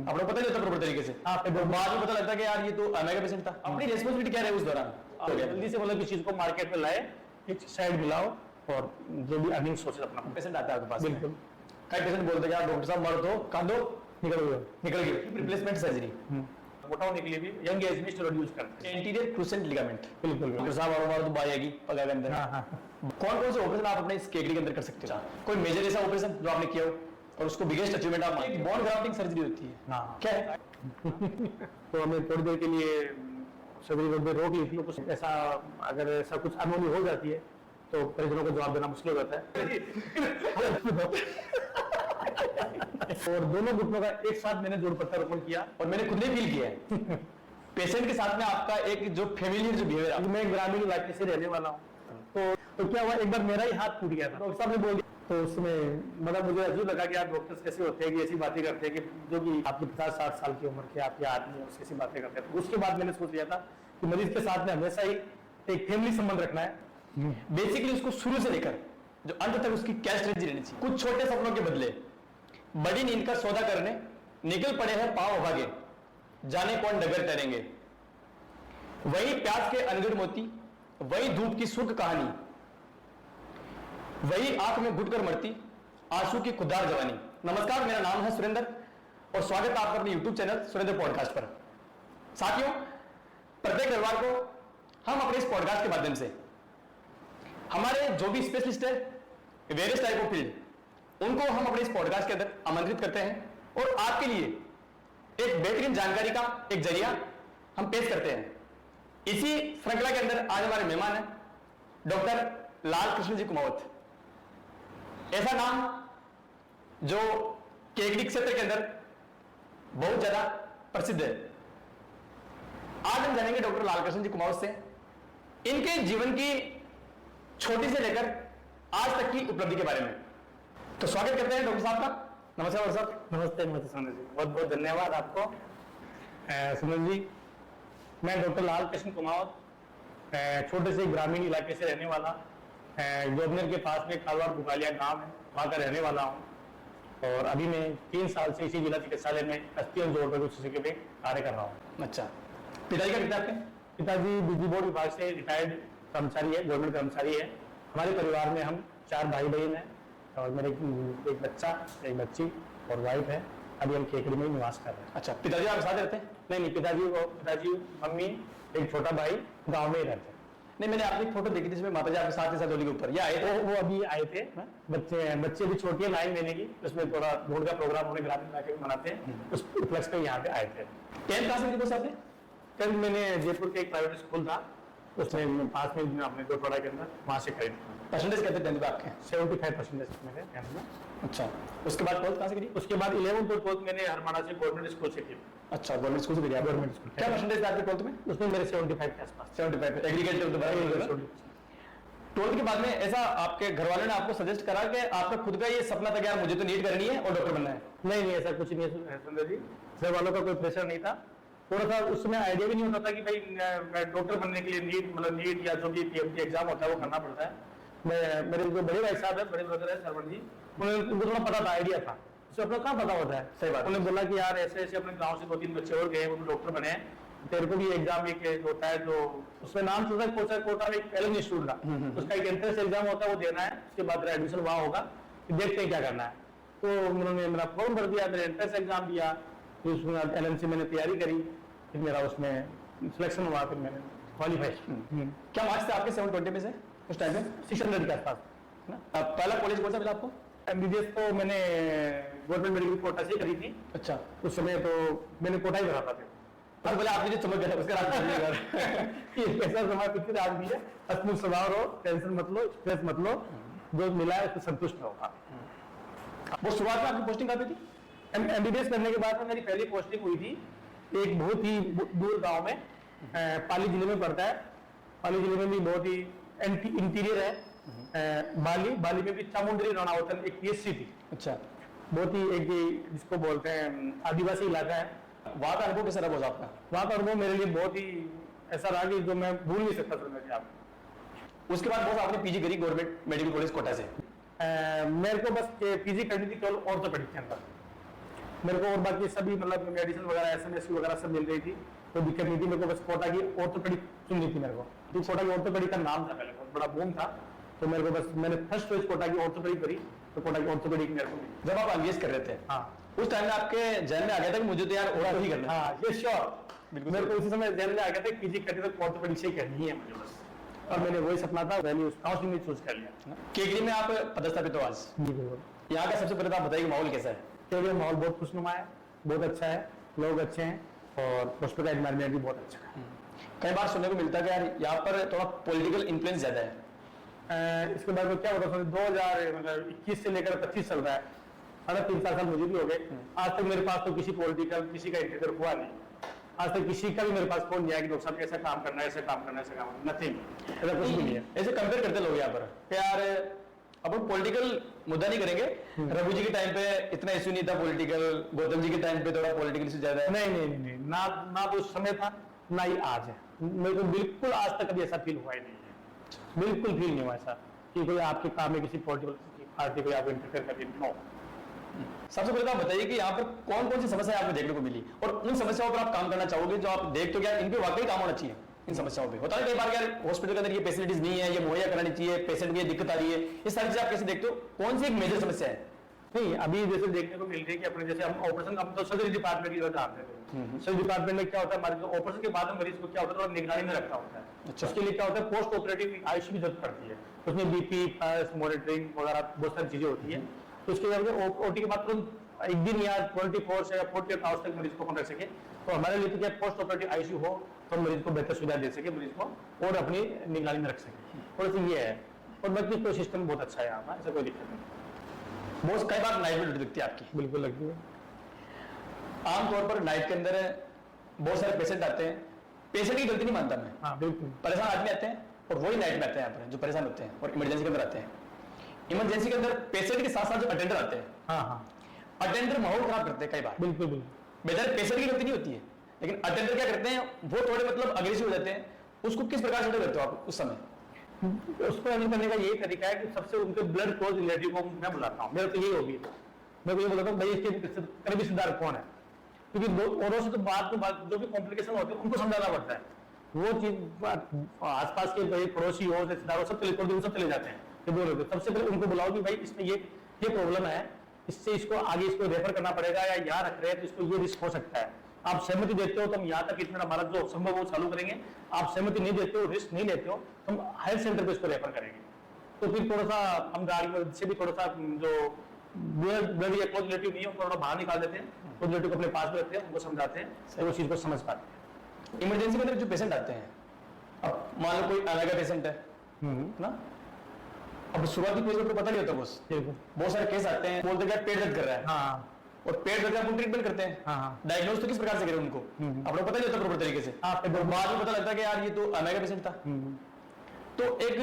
आपको पता नहीं होता प्रॉपर तरीके से, बाद में पता लगता कि यार ये तो एमआई का पेशेंट था। अपनी रिस्पांसिबिलिटी क्या रहे उस दौरान? जल्दी से मतलब किस चीज को मार्केट में लाए, एक साइड मिलाओ और जो भी अर्निंग सोर्सेस अपना। पेशेंट आता है आपके पास? बिल्कुल। कई पेशेंट बोलते हैं यार डॉक्टर साहब मर दो, काट दो, निकल गए रिप्लेसमेंट सर्जरी। मोटा होने के लिए भी यंग एज में स्टेरॉइड यूज करते हैं। एंटीरियर क्रूसेंट लिगामेंट, बिल्कुल डॉक्टर साहब और हमारा तो बाई आएगी पगा के अंदर। कौन कौन से ऑपरेशन आप अपने इस केकड़ी के अंदर कर सकते हो? कोई मेजर ऐसा ऑपरेशन जो आपने किया हो और उसको बिगेस्ट अचीवमेंट आप? एक बोन ग्राफ्टिंग सर्जरी होती है, क्या है? तो हमें थोड़ी देर के लिए सर्जरी थोड़ी देर रोक ली थी। कुछ ऐसा अगर ऐसा कुछ अनहोनी हो जाती है तो परिजनों को जवाब देना मुश्किल हो जाता है। और दोनों घुटनों का एक साथ मैंने जोड़ प्रत्यारोपण किया और मैंने खुद ने फील किया है पेशेंट के साथ में आपका एक जो फैमिलियर जो बिहेवियर। मैं ग्रामीण इलाके से रहने वाला हूँ, तो क्या हुआ, एक बार मेरा ही हाथ टूट गया था। डॉक्टर साहब ने बोल दिया, तो उसमें मतलब मुझे अजीब लगा कि यार डॉक्टर्स कैसे होते हैं कि ऐसी बातें करते हैं कि जो कि आपकी 50-60 साल की उम्र के आपके आदमी है उसकी ऐसी बातें करते हैं। तो उसके बाद मैंने सोच लिया था कि मरीज के साथ में हमेशा ही एक फैमिली संबंध रखना है। बेसिकली उसको शुरू से लेकर जो अंत तक उसकी क्या स्ट्रेटजी रहनी चाहिए। कुछ छोटे सपनों के बदले बड़ी नींद का सौदा करने निकल पड़े हैं पांव भागे, जाने कौन डगर टरेंगे। वही प्यास के अनगढ़ मोती, वही धूप की सुर्ख कहानी, वही आंख में घुटकर मरती आंसू की खुदार जवानी। नमस्कार, मेरा नाम है सुरेंद्र और स्वागत है आपका अपने YouTube चैनल सुरेंद्र पॉडकास्ट पर। साथियों, प्रत्येक रविवार को हम अपने इस पॉडकास्ट के माध्यम से हमारे जो भी स्पेशलिस्ट है वेरियस टाइप ऑफ फील्ड, उनको हम अपने इस पॉडकास्ट के अंदर आमंत्रित करते हैं और आपके लिए एक बेहतरीन जानकारी का एक जरिया हम पेश करते हैं। इसी श्रृंखला के अंदर आज हमारे मेहमान हैं डॉक्टर लाल कृष्ण जी कुमावत। ऐसा नाम जो केकड़ी क्षेत्र के अंदर बहुत ज्यादा प्रसिद्ध है। आज हम जानेंगे डॉक्टर लाल कृष्ण जी कुमावत से इनके जीवन की छोटी से लेकर आज तक की उपलब्धि के बारे में। तो स्वागत करते हैं डॉक्टर साहब का। नमस्कार डॉक्टर साहब। नमस्ते सुनील जी, बहुत बहुत धन्यवाद आपको। सुनील जी, मैं डॉक्टर लाल कृष्ण कुमावत छोटे से ग्रामीण इलाके से रहने वाला, जोबनेर के पास में कालवाड़ बुकालिया गांव है, वहाँ का रहने वाला हूँ। और अभी मैं 3 साल से इसी जिला चिकित्सालय में अस्थियन जोड़ पर कार्य कर रहा हूँ। अच्छा, पिताजी का कितना आपके? पिताजी बिजली बोर्ड विभाग से रिटायर्ड कर्मचारी है, गवर्नमेंट कर्मचारी है। हमारे परिवार में हम 4 भाई बहन हैं और मेरे एक बच्चा, एक बच्ची और वाइफ है। अभी हम केकड़ी में निवास कर रहे हैं। अच्छा, पिताजी आपके साथ रहते हैं? नहीं, पिताजी मम्मी एक छोटा भाई गांव में ही रहते हैं। नहीं, मैंने आपकी फोटो देखी थी जिसमें माताजी आपके साथ ही साथ होली के ऊपर ये आए थे। वो अभी आए थे। बच्चे भी छोटी है 9 महीने की, उसमें थोड़ा दौड़ का प्रोग्राम उन्हें ग्रामीण इलाके में मनाते हैं, उस उपलक्ष्य पे यहाँ पे आए थे। 10th कहाँ से आपने? 10th मैंने जयपुर के एक प्राइवेट स्कूल था उसमें पास में अपने गोटवाड़ा के अंदर, वहाँ से करी। परसेंटेज कहते हैं 10th पे आपके? 75% मेरे 10th में। अच्छा, उसके बाद 12th कहाँ से करी? उसके बाद 11th और 12th मैंने हरमाना से गवर्नमेंट स्कूल से की। अच्छा, गवर्नमेंट स्कूल से करी? Government school. क्या परसेंटेज था आपके 12th में? उसमें मेरे 75 के आसपास। 75। एग्रीकल्चर तो बड़ा। 12th के बाद में ऐसा आपके घर वालों ने आपको सजेस्ट करा कि आपका खुद का ये सपना था कि यार मुझे तो नीट करनी है और डॉक्टर बनना है? नहीं, ऐसा कुछ नहीं है सुंदर जी। घर वालों का कोई प्रेशर नहीं था। थोड़ा सा उस समय आइडिया भी नहीं होता था कि भाई डॉक्टर बनने के लिए नीट या जो भी पीएमटी एग्जाम होता है वो करना पड़ता है। मेरे जो बड़े भाई साहब है, बड़े ब्रदर है सरवण जी, उनको थोड़ा पता था, आइडिया था। उसे अपना कहाँ पता होता है। सही बात। उन्होंने बोला कि यार ऐसे ऐसे अपने गाँव से 2-3 बच्चे और गए, वो डॉक्टर बने, तेरे को भी एग्जाम एक होता है जो उसमें नाम चलता है कोटा में एक एलन इंस्टीट्यूट का, उसका एक एंट्रेंस एग्जाम होता है, वो देना है। उसके बाद एडमिशन वहाँ होगा, देखते हैं क्या करना है। तो उन्होंने मेरा फॉर्म भर दिया, मेरा एंट्रेंस एग्जाम दिया, फिर उसमें LNC मैंने तैयारी करी, फिर मेरा उसमें सिलेक्शन हुआ, फिर मैंने क्वालिफाई। क्या मार्क्स थे आपके 720 में से उस टाइम में? 600 के आसपास। पहला कॉलेज कौन सा मिला आपको? MBBS तो मैंने गवर्नमेंट मेडिकल कोटा से करी थी। अच्छा, उस समय तो मैंने कोटा ही भरा था। तो बोले आपने जो चमक गया उसका ऐसा समय पिछले आज भी है, हंसमुख स्वभाव रहो, टेंशन मत लो, स्ट्रेस मत लो, जो मिला है उसको संतुष्ट रहो। वो शुरुआत में आपकी पोस्टिंग कहाँ पे थी? MBBS करने के बाद में मेरी पहली पोस्टिंग हुई थी एक बहुत ही दूर गांव में, पाली जिले में पड़ता है। पाली जिले में भी बहुत ही इंटीरियर है। बाली में भी चामुंडरी रणावतन एक PSC थी। अच्छा, बहुत ही एक जिसको बोलते हैं आदिवासी इलाका है। वहां का अनुभव कैसा रहा बॉस आपका? वहां का अनुभव मेरे लिए बहुत ही ऐसा रहा कि जो मैं भूल नहीं सकता था। आप उसके बाद बॉस आपने PG करी गवर्नमेंट मेडिकल कॉलेज कोटा से? मेरे को बस PG करनी थी केवल ऑर्थोपेडिक के अंदर। मेरे को और बाकी सभी मतलब मेडिसिन वगैरह एसएमएस वगैरह सब मिल रही थी, कोई दिक्कत नहीं थी। मेरे को बस कोटा की ऑर्थोपेडिक चुननी थी मेरे को, तो कोटा की ऑर्थोपेडिक का नाम था पहले, बहुत बड़ा बूम था, तो मेरे को बस मैंने फर्स्ट चॉइस कोटा की ऑर्थोपेडिक करी, तो कोटा की ऑर्थोपेडिक मेरे को मिली। जब आप एमबीबीएस कर रहे थे, हाँ उस टाइम में आपके जहन में आ गया था कि मुझे तो यार ओरा ही करना है? हाँ ये श्योर, बिल्कुल मेरे को उसी समय जहन में आ गया था पीजी करनी तो ऑर्थोपेडिक से ही करनी है मुझे बस, और मैंने वही सपना था, मैंने उस काउंसलिंग में चूज कर लिया। केकड़ी में आप पदस्थापित हो आज, जी बिल्कुल। यहाँ का सबसे पहले तो आप बताइए कि माहौल कैसा है? तो माहौल बहुत खुशनुमा है, बहुत अच्छा है, लोग अच्छे हैं, और हॉस्पिटल का एनवायरमेंट भी बहुत अच्छा है। कई बार सुनने को मिलता है कि यार यहाँ पर थोड़ा पॉलिटिकल इन्फ्लुएंस ज्यादा है। इसके बाद में क्या होता है, 2021 से लेकर 25 चल रहा है, 3.5 साल मुझे भी हो गए, आज तक मेरे पास तो किसी पॉलिटिकल किसी का इंटरव्यू हुआ नहीं, आज तक किसी का भी मेरे पास फोन नहीं आया कि डॉक्टर साहब ऐसा काम करना है, ऐसा काम करना है, ऐसा काम, नथिंग, ऐसा कुछ भी नहीं है। ऐसे कंपेयर करते लोग यहाँ पर कि यार अपन पॉलिटिकल मुद्दा नहीं करेंगे, रघु जी के टाइम पे इतना इश्यू नहीं था पॉलिटिकल, गौतम जी के टाइम पे थोड़ा पॉलिटिकल इश्यू ज्यादा है। नहीं, ना तो उस समय था, ना ही आज है। मेरे को बिल्कुल आज तक कभी ऐसा फील हुआ ही नहीं है, बिल्कुल फील नहीं हुआ ऐसा कि कोई आपके काम में किसी पॉलिटिकल पार्टी को आपको इंटरफेयर कर रही है। सबसे पहले तो आप बताइए कि यहाँ पर कौन कौन सी समस्या आपको देखने को मिली, और उन समस्याओं पर आप काम करना चाहोगे जो आप देखते हो कि यार इन पे वाकई काम होना चाहिए। इन समस्याओं पे होता है कई बार यार हॉस्पिटल के अंदर ये फैसिलिटीज नहीं है, ये मुहैया करानी चाहिए, पेशेंट को ये दिक्कत आ रही है, ये सारी चीजें आप कैसे देखते हो? कौन सी एक मेजर समस्या है? नहीं, अभी जैसे देखने को मिल रही है कि अपने जैसे हम ऑपरेशन हम तो सर्जरी डिपार्टमेंट की तरफ जानते थे, सर्जरी डिपार्टमेंट में क्या होता है, हमारे ऑपरेशन के बाद मरीज को क्या होता है, निगरानी में रखना होता है। अच्छा। उसके लिए क्या होता है, पोस्ट ऑपरेटिव आईसीयू की जरूरत पड़ती है, उसमें बीपी पल्स मॉनिटरिंग वगैरह बहुत सारी चीजें होती है। तो उसके बाद ओटी के बाद तुरंत एक दिन या 24 या 48 आवर्स तक मरीज को रख सके, तो हमारे लिए तो क्या पोस्ट ऑपरेटिव आईसीयू हो तो मरीज को बेहतर सुविधा दे सके, मरीज को और अपनी निगरानी में रख सके, और ये है। और बाकी तो सिस्टम बहुत अच्छा है यहाँ पर, ऐसा कोई दिक्कत नहीं। बहुत कई बार नाइट में ड्यूटी दिखती है आपकी। बिल्कुल लगती है। आमतौर पर नाइट के अंदर बहुत सारे पेशेंट आते हैं, पेशेंट की गलती नहीं मानता मैं, हाँ बिल्कुल, परेशान आदमी आते हैं और वही नाइट में आते हैं यहाँ पर जो परेशान होते हैं और इमरजेंसी के अंदर आते हैं। इमरजेंसी के अंदर पेशेंट के साथ साथ जो अटेंडर आते हैं, हाँ अटेंडर माहौल खराब करते हैं कई बार। बिल्कुल। बेचारे पेशेंट की गलती नहीं होती है, लेकिन अटेंडर क्या करते हैं, वो थोड़े मतलब अग्रेसिव हो जाते हैं। उसको किस प्रकार से हैंडल करते हो आप उस समय? उसको हैंडल करने का यही तरीका है कि सबसे उनके ब्लड क्लोज रिलेटिव को मैं बुलाता हूँ, मेरा तो यही हॉबी है। मैं ये बोलता हूँ भाई इसके करीबी रिश्तेदार कौन है, क्योंकि औरों से तो बात में जो भी कॉम्प्लिकेशन होते हैं उनको समझाना पड़ता है। वो चीज आसपास के भाई पड़ोसी हो रिश्तेदारों सब चले जाते हैं कि बोल रहे सबसे पहले उनको बुलाओ कि भाई इसमें ये प्रॉब्लम है, इससे इसको आगे इसको रेफर करना पड़ेगा, या यहाँ रख रहे हैं तो इसको ये रिस्क हो सकता है। आप सहमति देते हो तो हम यहाँ तक ट्रीटमेंट हमारा जो संभव वो चालू करेंगे, आप सहमति नहीं देते हो, रिस्क नहीं लेते हो तो हम हेल्थ सेंटर पे इसको रेफर करेंगे। तो फिर थोड़ा सा हम गाड़ी से भी थोड़ा सा जो ब्लड या क्लोज रिलेटिव नहीं है उनको थोड़ा बाहर निकाल देते हैं, क्लोज रिलेटिव को अपने पास में रखते हैं, उनको समझाते हैं तो वो चीज को समझ पाते हैं। इमरजेंसी के अंदर जो पेशेंट आते हैं, अब मान लो कोई अलग पेशेंट है ना, अब शुरुआती फेज में तो पता नहीं होता बस, बहुत सारे केस आते हैं, बोलते हैं पेट दर्द कर रहा है, हाँ और पेट दर्द का अपन ट्रीटमेंट करते हैं, हाँ डायग्नोज तो किस प्रकार से करें उनको, अपने पता नहीं होता प्रॉपर तरीके से, बाद में पता लगता है कि यार ये तो अमेगा पेशेंट था। तो एक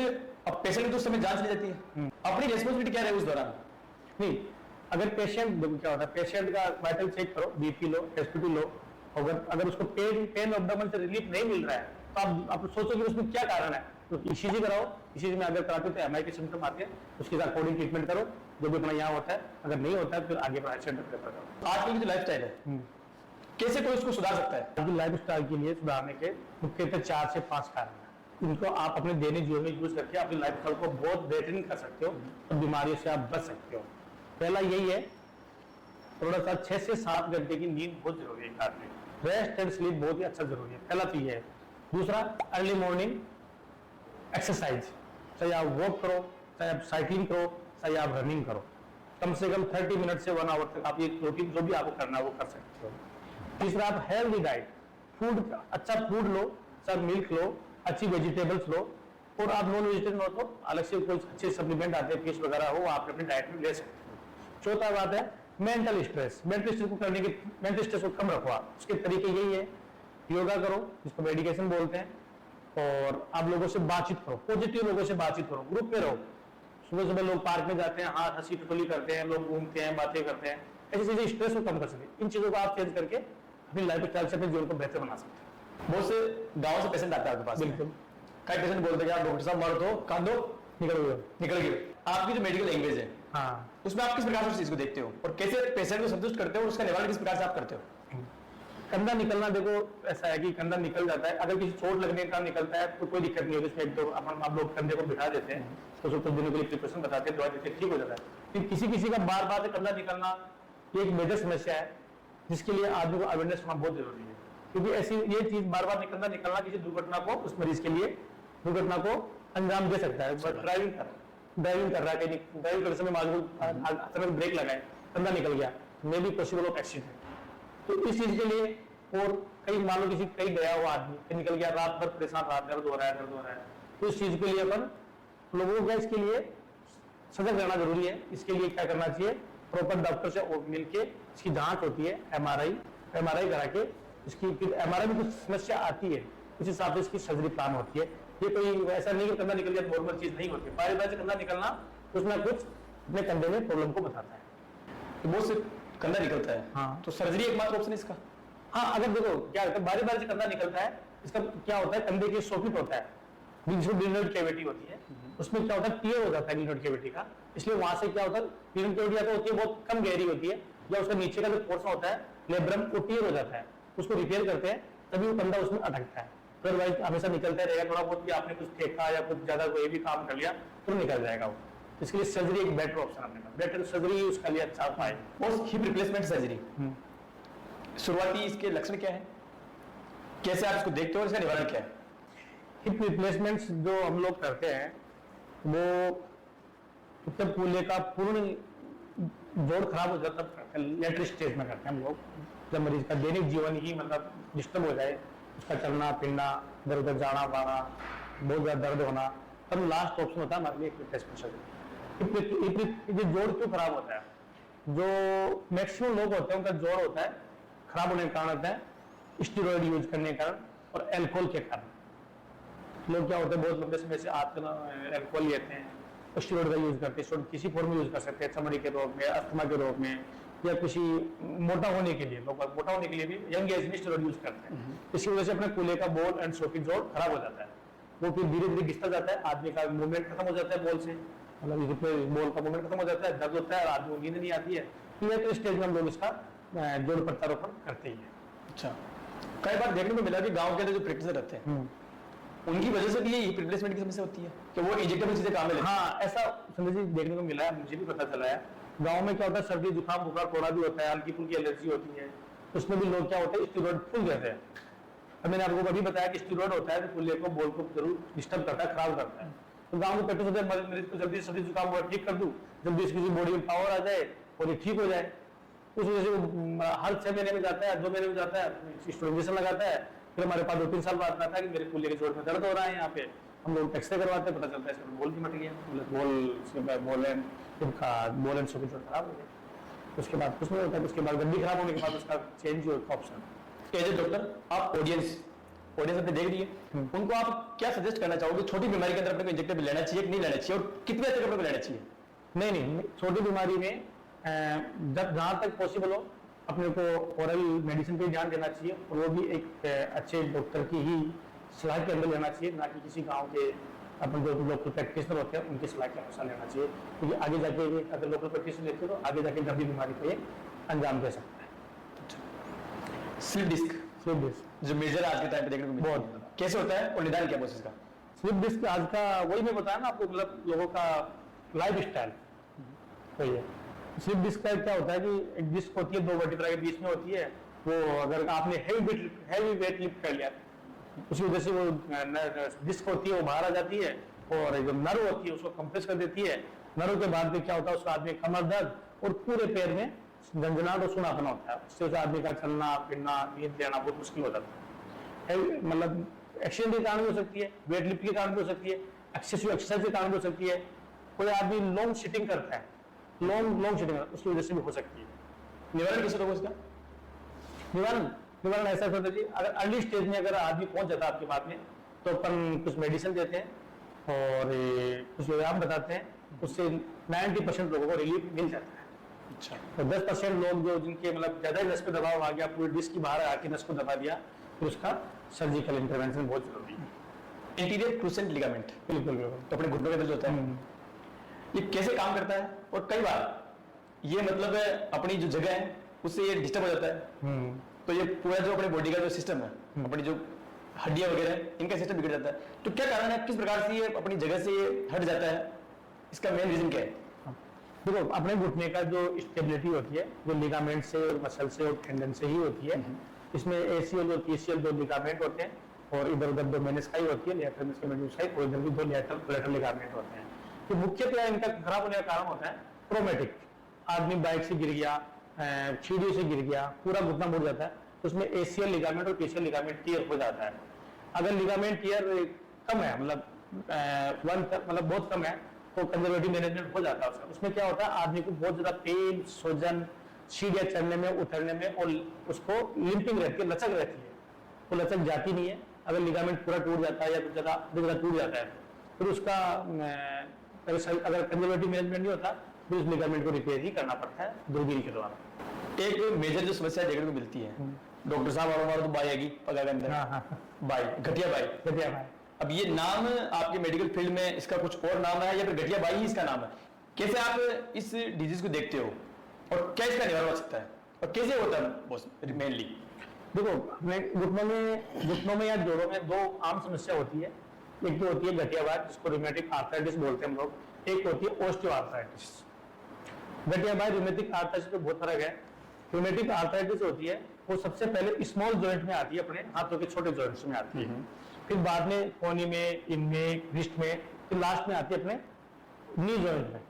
अब पेशेंट की तो उस समय जांच ली जाती है, अपनी रेस्पॉन्सिबिलिटी क्या रहे उस दौरान? नहीं, अगर पेशेंट क्या होता है, पेशेंट का वाइटल चेक करो, बीपी लो, एसपीटी लो, अगर उसको पेन एब्डोमेन से रिलीफ नहीं मिल रहा है तो आप सोचो कि उसमें क्या कारण है, तो ईसीजी कराओ, ईसीजी में अगर कराते तो एमआई के सिम्टम आते हैं, उसके अकॉर्डिंग ट्रीटमेंट करो, जो भी अपना यहाँ होता है, अगर नहीं होता है फिर आगे हेल्थ सेंटर प्रेफर करो। आजकल की जो लाइफस्टाइल है कैसे कोई उसको सुधार सकता है? आपकी लाइफ स्टाइल के लिए सुधारने के मुख्यतः 4 से 5 कारण हैं। इनको आप अपने दैनिक जीवन में यूज करके अपनी लाइफ स्टाइल को बहुत बेहतरीन कर सकते हो और बीमारियों से आप बच सकते हो। पहला यही है, थोड़ा सा 6 से 7 घंटे की नींद बहुत जरूरी है आदमी, रेस्ट एंड स्लीप बहुत ही अच्छा जरूरी है, पहला तो ये है। दूसरा, अर्ली मॉर्निंग एक्सरसाइज, चाहे आप वॉक करो, चाहे आप साइकिलिंग करो, चाहे आप रनिंग करो, कम से कम 30 मिनट से 1 आवर तक आप ये रूटीन जो भी आपको करना है वो कर सकते हो। तीसरा, आप हेल्दी डाइट, फूड, अच्छा फूड लो, अच्छा मिल्क लो, अच्छी वेजिटेबल्स लो, और आप नॉन वेजिटेरियन हो तो अलग से कोई अच्छे सप्लीमेंट आते हैं, फिश वगैरह हो, आप अपनी डाइट में ले सकते हो। चौथा बात है मेंटल स्ट्रेस, मेंटल स्ट्रेस को करने के, मेंटल स्ट्रेस को कम रखो आप, उसके तरीके यही है, योगा करो जिसको मेडिटेशन बोलते हैं, और आप लोगों से बातचीत करो, पॉजिटिव लोगों से बातचीत करो, ग्रुप में रहो। सुबह सुबह लोग पार्क में जाते हैं, हाँ हंसी ठिठोली करते हैं, लोग घूमते हैं, बातें करते हैं, ऐसी चीजें स्ट्रेस को कम कर सकते। इन चीजों को आप चेंज करके अपनी लाइफ स्टाइल से अपने जीवन को बेहतर बना सकते हैं। बहुत से गाँव से पेशेंट आते हैं आपके पास। बिल्कुल, कई पेशेंट बोलते हैं कि आप डॉक्टर साहब मर दो, कांदो, निकल गए। आपकी जो मेडिकल लैंग्वेज है हाँ उसमें आप किस प्रकार से उस चीज को देखते हो और कैसे पेशेंट को संतुष्ट करते हो और उसका निवारण किस प्रकार से आप करते हो? कंधा निकलना देखो ऐसा है कि कंधा निकल जाता है, अगर किसी चोट लगने का निकलता है तो कोई दिक्कत नहीं होती, इसमें तो अपन आप लोग कंधे को बिठा देते हैं तो उसको कुछ दिनों के लिए प्रिपरेशन बताते हैं, दवा देते हैं, ठीक हो जाता है। फिर किसी का बार बार कंधा निकलना ये एक मेजर समस्या है जिसके लिए आदमी को अवेयरनेस होना बहुत जरूरी है, क्योंकि ऐसी ये चीज बार बार निकलना किसी दुर्घटना को उस मरीज के लिए दुर्घटना को अंजाम दे सकता है। ड्राइविंग कर रहा है, कहीं ड्राइविंग करते समय अचानक ब्रेक लगाए, कंधा निकल गया, may be possible of accident. तो इस चीज के लिए, और कहीं मान लो कहीं गया हुआ आदमी निकल गया, रात भर परेशान रहा, दर्द हो रहा है, तो इस चीज के लिए अपन लोगों का इसके लिए सजग रहना जरूरी है। इसके लिए क्या करना चाहिए, प्रॉपर डॉक्टर से मिलके इसकी जांच होती है, एमआरआई करा के इसकी, एमआरआई में कुछ समस्या आती है उस हिसाब से इसकी सर्जरी प्लान होती है। ये कोई ऐसा नहीं कि कंधा निकल गया नॉर्मल चीज नहीं होती, बार बार से कंधा निकलना कुछ ना कुछ अपने कंधे में प्रॉब्लम को बताता है। तो बहुत से कंधा निकलता है, हाँ, तो सर्जरी एकमात्र ऑप्शन इसका? हाँ, अगर देखो क्या होता है, बारी बारी से कंधा निकलता है, इसका क्या होता है, कंधे के सॉकेट होता है, ग्लिनोइड कैविटी होती है, उसमें क्या होता है, टीयर हो जाता है ग्लिनोइड कैविटी का, इसलिए वहां से क्या होता है, ग्लिनोइड कैविटी तो होती है बहुत कम गहरी होती है, या उसका नीचे का जो पोर्शन होता है लेब्रम वो टीयर हो जाता है, उसको रिपेयर करते हैं तभी वो कंधा उसमें अटकता है। अदरवाइज हमेशा निकलता रहेगा, थोड़ा बहुत भी आपने कुछ फेंका या कुछ ज्यादा कोई भी काम कर लिया तो निकल जाएगा वो। इसके लिए सर्जरी एक बेटर ऑप्शन आपने कहा, बेटर सर्जरी उसका लिए अच्छा उपाय। और हिप रिप्लेसमेंट सर्जरी, शुरुआती इसके लक्षण क्या है, कैसे आप इसको देखते हो, इसका निवारण क्या है? हिप रिप्लेसमेंट्स जो हम लोग करते हैं वो जब कूल्हे का पूर्ण जोड़ खराब हो जाता है, लेटर स्टेज में करते हैं हम लोग, जब मरीज का दैनिक जीवन ही मतलब डिस्टर्ब हो जाए, उसका चलना फिरना, इधर उधर जाना पाना, बहुत ज्यादा दर्द होना, तब लास्ट ऑप्शन होता है हमारे लिए रिप्लेसमेंट सर्जरी। ये जोड़ क्यों खराब होता है, जो मैक्सिमम लोग होते हैं उनका जोड़ होता है खराब होने के कारण होता है स्टेरॉइड यूज करने के कारण और एल्कोहल के कारण। लोग क्या होते हैं बहुत लंबे समय से आजकल एल्कोहल लेते हैं, स्टेरॉइड का यूज करते हैं, स्टेरॉइड किसी फॉर्म में यूज कर सकते हैं, चमड़ी के रोग में, अस्थमा के रोग में, या किसी मोटा होने के लिए, लोग मोटा होने के लिए भी यंग एज में स्टेरॉइड यूज करते हैं। इसकी वजह से अपने कूल्हे का बोल एंड सॉकेट जोड़ खराब हो जाता है, वो फिर धीरे धीरे घिसता जाता है, आदमी का मूवमेंट खत्म हो जाता है बोल से, मतलब बोल का मूवमेंट खत्म हो जाता है, दर्द होता है और आदमी को नींद नहीं आती है। तो स्टेज में हम लोग इसका जोड़ प्रत्यारोपण करते ही है। अच्छा, कई बार देखने को मिला कि गांव के अंदर जो प्रैक्टिसर रहते हैं उनकी वजह से भी ये हिप रिप्लेसमेंट की समस्या होती है कि वो इंजेक्टेबल चीजें काम में लेते हैं। हाँ, ऐसा संजय जी देखने को मिला है, मुझे भी पता चला है। गांव में क्या होता है, सर्दी जुकाम बुखार थोड़ा भी होता है, हल्की फुल्की एलर्जी होती है, उसमें भी लोग क्या होता है स्टेरॉइड फुल देते हैं। अब मैंने आपको अभी बताया कि स्टेरॉइड होता है तो कूल्हे को बोल को जरूर डिस्टर्ब करता है, खराब करता है। तो गाँव के प्रैक्टिस होते हैं मरीज को जल्दी सर्दी जुकाम हुआ ठीक कर दूं, जल्दी इसकी बॉडी में पावर आ जाए और ये ठीक हो जाए। उस वजह से वो हर 6 महीने में जाता है, 2 महीने में जाता है, इंजेक्शन लगाता है, फिर हमारे पास 2-3 साल बाद आता है कि मेरे कूल्हे के जोड़ में दर्द हो रहा है, यहाँ पे हम लोग एक्सरे करवाते हैं, पता चलता है इसका बोल भी मट गया, बोल एंड सॉकेट जोड़ खराब हो गया। उसके बाद कुछ नहीं होता है, उसके बाद गड्डी खराब होने के बाद उसका change option. As a doctor आप ऑडियंस आपने देख रही है, उनको आप क्या सजेस्ट करना चाहोगे, छोटी बीमारी के अंदर अपने को इंजेक्टेबल लेना चाहिए कि नहीं लेना चाहिए, और कितने तक अपने को लेना चाहिए? नहीं, छोटी बीमारी में जब जहां तक पॉसिबल हो अपने को ओरल मेडिसिन पे ध्यान देना चाहिए, और वो भी एक अच्छे डॉक्टर की ही सलाह के अंदर लेना चाहिए, ना कि किसी गांव के अपन जो लोकल प्रैक्टिशनर होते हैं उनकी सलाह के अनुसार लेना चाहिए, क्योंकि आगे जाके अगर लोकल प्रैक्टिस लेते हो तो आगे जाके गंभीर बीमारी को ये अंजाम दे सकता है। स्लिप डिस्क जो मेजर आज के टाइम पे देखने को मिलता है, कैसे होता है और निदान क्या प्रोसेस का? स्लिप डिस्क आज का वही मैं बताया ना आपको, मतलब लोगों का लाइफ स्टाइल वही है। स्लिप डिस्क का क्या होता है कि एक डिस्क होती है 2 वर्टिब्रा के बीच में होती है, वो अगर आपने हैवी वेट लिफ्ट कर लिया उसकी वजह से वो डिस्क होती है वो बाहर आ जाती है, और जो नर्व होती है उसको कंप्रेस कर देती है। नर्व के बाद में क्या होता है, उसका आदमी कमर दर्द और पूरे पैर में झंझनाहट और सुनापना होता है, उससे आदमी का चलना फिरना नींद लेना बहुत मुश्किल हो जाता है। मतलब एक्सीडेंट के कारण भी हो सकती है, वेट लिफ्ट के कारण भी हो सकती है, एक्सेसिव एक्सरसाइज के कारण भी हो सकती है, कोई आदमी लॉन्ग सिटिंग करता है, लॉन्ग सिटिंग उसकी वजह से भी हो सकती है। निवारण कैसे होगा इसका? निवारण ऐसा होता है जी, अगर अर्ली स्टेज में अगर आदमी पहुंच जाता है आपके पास में तो अपन कुछ मेडिसिन देते हैं और कुछ व्यायाम बताते हैं, उससे 90% लोगों को रिलीफ मिल जाता है। अच्छा, तो 10% लोग जो जिनके मतलब ज्यादा नस पे दबाव आ गया, पूरी डिस्क की बाहर आके नस को दबा दिया, फिर उसका सर्जिकल इंटरवेंशन बहुत जरूरी है। इंटीरियर क्रूसेंट लिगामेंट बिल्कुल तो अपने घुटनों के अंदर जो होता है, ये कैसे काम करता है? और कई बार ये मतलब अपनी जो जगह है उससे ये डिस्टर्ब हो जाता है, तो ये पूरा जो अपने बॉडी का जो सिस्टम है, अपनी जो हड्डियां वगैरह है, इनका सिस्टम बिगड़ जाता है। तो क्या कारण है, किस प्रकार से ये अपनी जगह से ये हट जाता है, इसका मेन रीजन क्या है? देखो, अपने घुटने का जो स्टेबिलिटी होती है वो लिगामेंट से और मसल से और टेंडन से ही होती है। इसमें एसीएल और पीसीएल दो लिगामेंट होते हैं, और इधर उधर दो मेनिस्काई होती है, लेटरल मेनिस्काई, और इधर भी दो लेटरल लिगामेंट होते हैं। तो मुख्यतः इनका खराब होने का कारण होता है ट्रोमेटिक। आदमी बाइक से गिर गया, सीढ़ी से गिर गया, पूरा घुटना मुड़ जाता है, तो उसमें एसीएल लिगामेंट और पीसीएल लिगामेंट टियर हो जाता है। अगर लिगामेंट टियर कम है, मतलब बहुत कम है, तो कंजर्वेटिव मैनेजमेंट हो जाता है उसका। उसमें क्या होता है, आदमी को बहुत ज्यादा पेन, सूजन, सीढ़ियां चढ़ने में, उतरने में, और उसको लिंपिंग रहती है, लचक रहती है, वो लचक जाती नहीं है। अगर लिगामेंट पूरा टूट जाता है या कुछ ज्यादा टूट जाता है, फिर उसका अगर कंजर्वेटिव मैनेजमेंट नहीं होता, फिर उस लिगामेंट को रिपेयर ही करना पड़ता है दूरबीन के द्वारा। एक मेजर जो समस्या देखने को मिलती है, डॉक्टर साहब और हमारा तो बाई आएगी पगा के अंदर, बाई, घटिया बाई। अब ये नाम आपके मेडिकल फील्ड में इसका कुछ और नाम है या फिर घटिया बाई ही इसका नाम है? कैसे आप इस डिजीज को देखते हो और क्या इसका निवारण हो सकता है और कैसे होता है मेनली? देखो, अपने घुटनों में या जोड़ों में दो आम समस्या होती है। एक तो होती है घटिया बाई, जिसको रूमेटिक आर्थराइटिस बोलते हैं हम लोग। एक होती है ऑस्टियोआर्थराइटिस। घटिया बाई रूमेटिक आर्थराइटिस में बहुत फर्क है। रूमेटिक आर्थराइटिस होती है वो सबसे पहले स्मॉल जॉइंट में आती है, अपने हाथों के छोटे जॉइंट्स में आती है, फिर बाद में कोहनी में, इनमें, रिस्ट में, फिर लास्ट में आती है अपने नी जॉइंट में।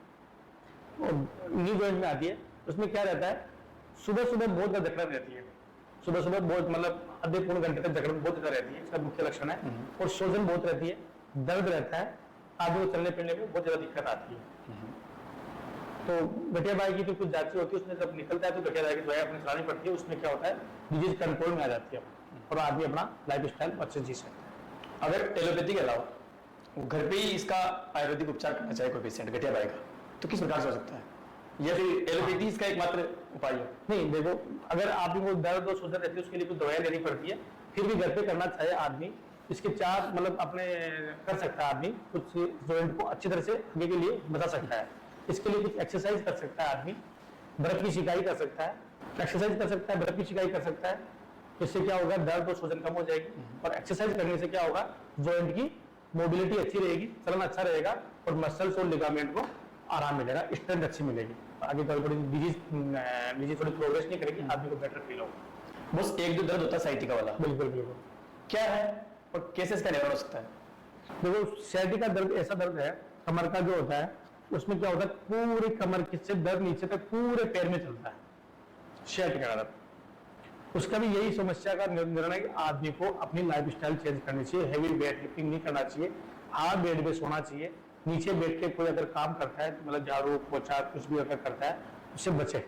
और नी जॉइंट में आती है, उसमें क्या रहता है, सुबह सुबह बहुत ज्यादा जकड़न रहती है। सुबह सुबह बहुत, मतलब आधे पौने घंटे तक जकड़न बहुत ज्यादा रहती है, इसका मुख्य लक्षण है। और सूजन बहुत रहती है, दर्द रहता है, आदमी को चलने फिरने में बहुत ज्यादा दिक्कत आती है। तो घटिया बाई की तो कुछ जांचें होती है, उसमें जब निकलता है तो घटिया बाई की दवाई अपने चलानी पड़ती है। उसमें क्या होता है, डिजीज कंट्रोल में आ जाती है और आदमी अपना लाइफ स्टाइल अच्छे जी सकता है। अगर एलोपैथी के अलावा वो घर पे ही इसका आयुर्वेदिक उपचार करना चाहे कोई पेशेंट घटिया बाई का, तो किस प्रकार से हो सकता है, या फिर एलोपैथी इसका एकमात्र उपाय है? नहीं, देखो, अगर आदमी को दर्द और सूजन रहती है, उसके लिए कुछ दवाइयां लेनी पड़ती है। फिर भी घर पे करना चाहे आदमी, इसके चार मतलब अपने कर सकता है आदमी, कुछ जॉइंट को अच्छी तरह से आगे के लिए बचा सकता है। इसके लिए कुछ एक्सरसाइज कर सकता है आदमी, बर्फ की सिकाई कर सकता है, एक्सरसाइज कर सकता है, बर्फ की सिकाई कर सकता है। इससे क्या होगा, दर्द और सूजन कम हो जाएगी। और एक्सरसाइज करने से क्या होगा, जॉइंट की मोबिलिटी अच्छी रहेगी, चलन अच्छा रहेगा, और मसल्स और लिगामेंट को आराम मिलेगा, स्ट्रेंथ अच्छी मिलेगी। आगे थोड़ी डिजीज थोड़ी प्रोग्रेस नहीं करेगी, आदमी को बेटर फील होगा। बस एक जो दर्द होता है साइटिका वाला, बिल्कुल बिल्कुल। क्या है और कैसे इसका निवारण हो सकता है? देखो, साइटिका दर्द ऐसा दर्द है, कमर का जो होता है, उसमें क्या होता है, पूरी कमर से दर्द नीचे तक पूरे पैर में चलता है, साइटिका दर्द। उसका भी यही समस्या का निर्णय कि आदमी को अपनी लाइफ स्टाइल चेंज करनी चाहिए, हैवी वेट लिफ्टिंग नहीं करना चाहिए, हार्ड बेड पे सोना चाहिए। नीचे बैठ के कोई अगर काम करता है, मतलब झाड़ू पोछा कुछ भी अगर करता है, उससे बचे।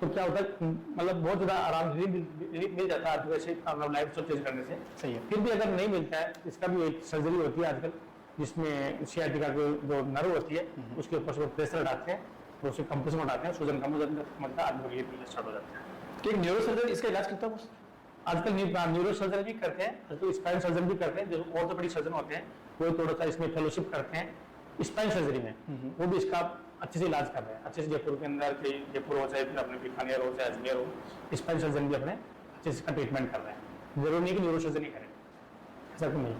तो क्या होता है, मतलब बहुत ज्यादा आराम मिल जाता है आदमी से लाइफ स्टाइल चेंज करने से। सही है। फिर भी अगर नहीं मिलता है, इसका भी एक सर्जरी होती है आजकल, जिसमें सियाटिका की जो नर्व होती है उसके ऊपर से प्रेशर डालते हैं, तो उससे कंप्रेशन हटाते हैं, सूजन कम हो जाता है, आदमी के लिए स्टार्ट हो जाता है। कि एक न्यूरोसर्जन इसका इलाज करता है? आजकल न्यूरो सर्जन भी करते हैं, तो स्पाइन सर्जन भी करते हैं, जो ऑर्थोपेडिक सर्जन होते हैं वो थोड़ा सा इसमें फेलोशिप करते हैं स्पाइन सर्जरी में, वो भी इसका अच्छे से इलाज कर रहे हैं। अच्छे से जयपुर के अंदर, जयपुर हो चाहे फिर अपने बीकानेर हो चाहे अजमेर हो, स्पाइन सर्जन भी अपने अच्छे से इसका ट्रीटमेंट कर रहे हैं। जरूरी नहीं कि न्यूरो सर्जन ही करें, ऐसा तो नहीं।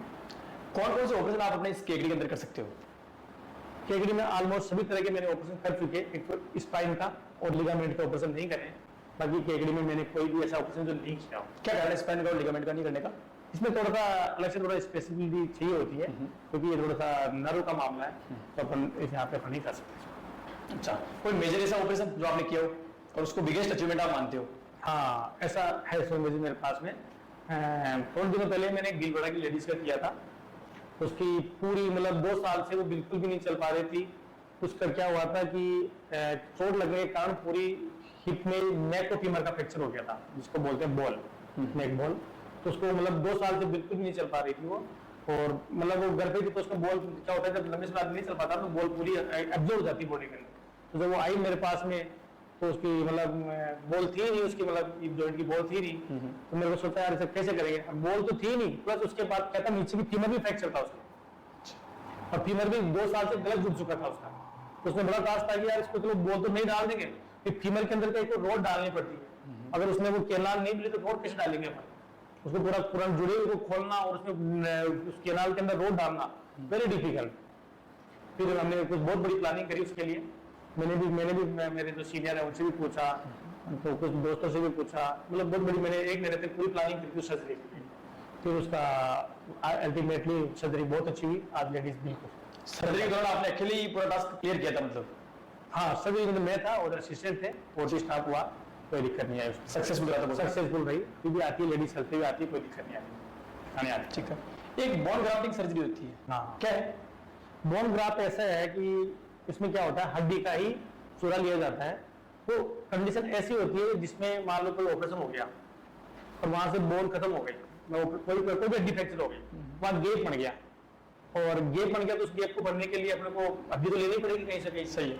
कौन कौन से ऑपरेशन आप अपने इस केकड़ी के अंदर कर सकते हो? केकड़ी में ऑलमोस्ट सभी तरह के मैंने ऑपरेशन कर चुके हैं। एक तो स्पाइन का और लिगामेंट का ऑपरेशन नहीं करे, बाकी केकड़ी में मैंने कोई भी ऐसा ऑपरेशन जो नहीं किया। क्या कारण है स्पाइन का और लिगामेंट का नहीं करने का? इसमें थोड़ा सा अलग से थोड़ा स्पेसिफिसिटी चाहिए होती है, क्योंकि ये थोड़ा सा नर्व का मामला है, तो अपन यहाँ पे अपन नहीं कर सकते। अच्छा, कोई मेजर ऐसा ऑपरेशन जो आपने किया हो और उसको बिगेस्ट अचीवमेंट आप मानते हो? हाँ, ऐसा है सोमेजी मेरे पास में। थोड़े दिनों पहले मैंने गिलबड़ा की लेडीज का किया था। उसकी पूरी मतलब 2 साल से वो बिल्कुल भी नहीं चल पा रही थी। उसका क्या हुआ था कि चोट लगने के कारण पूरी हिप में नेक और फीमर का फ्रैक्चर हो गया था, जिसको बोलते हैं बॉल, नेक बॉल। तो उसको मतलब 2 साल से बिल्कुल भी नहीं चल पा रही थी वो, और मतलब वो घर पे थी, तो उसका बॉल क्या होता है, जब लंबे समय आदमी नहीं चल पाता तो बॉल पूरी एब्जॉर्ब हो जाती बॉडी के अंदर। तो जब वो आई मेरे पास में, तो उसकी मतलब बॉल थी नहीं, उसकी मतलब जॉइंट की बॉल थी नहीं। तो मेरे को सोचा यार इसे कैसे करेंगे, बॉल तो थी नहीं, प्लस उसके बाद क्या था, नीचे की फीमर भी फ्रैक्चर था उसका, और फीमर भी 2 साल से गलत जुड़ चुका था उसका। तो उसने बड़ा काश था कि यार इसको चलो बॉल तो नहीं डाल देंगे, फिर फीमेल के अंदर का एक रोड डालनी पड़ती है, अगर उसमें वो केनाल नहीं मिली तो रोड कैसे डालेंगे अपन, उसको पूरा पूरा जुड़े हुए को खोलना और उसमें उस केनाल के अंदर रोड डालना वेरी डिफिकल्ट। फिर हमने कुछ बहुत बड़ी प्लानिंग करी उसके लिए, मैंने भी मेरे जो सीनियर है उनसे भी पूछा, तो कुछ दोस्तों से भी पूछा, मतलब बहुत बड़ी मैंने 1 महीने तक पूरी प्लानिंग करी थी सर्जरी की। फिर उसका अल्टीमेटली सर्जरी बहुत अच्छी हुई, आज लेडीज बिल्कुल। सर्जरी के दौरान आपने अकेले पूरा टास्क क्लियर किया था मतलब? हाँ, सर्जरी में मैं था और असिस्टेंट थे, और स्टाफ हुआ, कोई दिक्कत नहीं आई, सक्सेसफुल रहा था? सक्सेसफुल रही, फिर भी आती है लेडीज चलते हुए आती है, कोई दिक्कत नहीं आई, आने आती। ठीक है। एक बोन ग्राफ्टिंग सर्जरी होती है, हाँ, क्या है? बोन ग्राफ्ट ऐसा है कि इसमें क्या होता है, हड्डी का ही चूरा लिया जाता है। तो कंडीशन ऐसी होती है जिसमें मान लो कोई ऑपरेशन हो गया और वहां से बोन खत्म हो गई, कोई भी हड्डी फ्रैक्चर हो गई, वहां गेप बन गया, और गेप बन गया तो उस गेप को भरने के लिए अपने को हड्डी तो लेनी पड़ेगी कहीं से कहीं। सही है।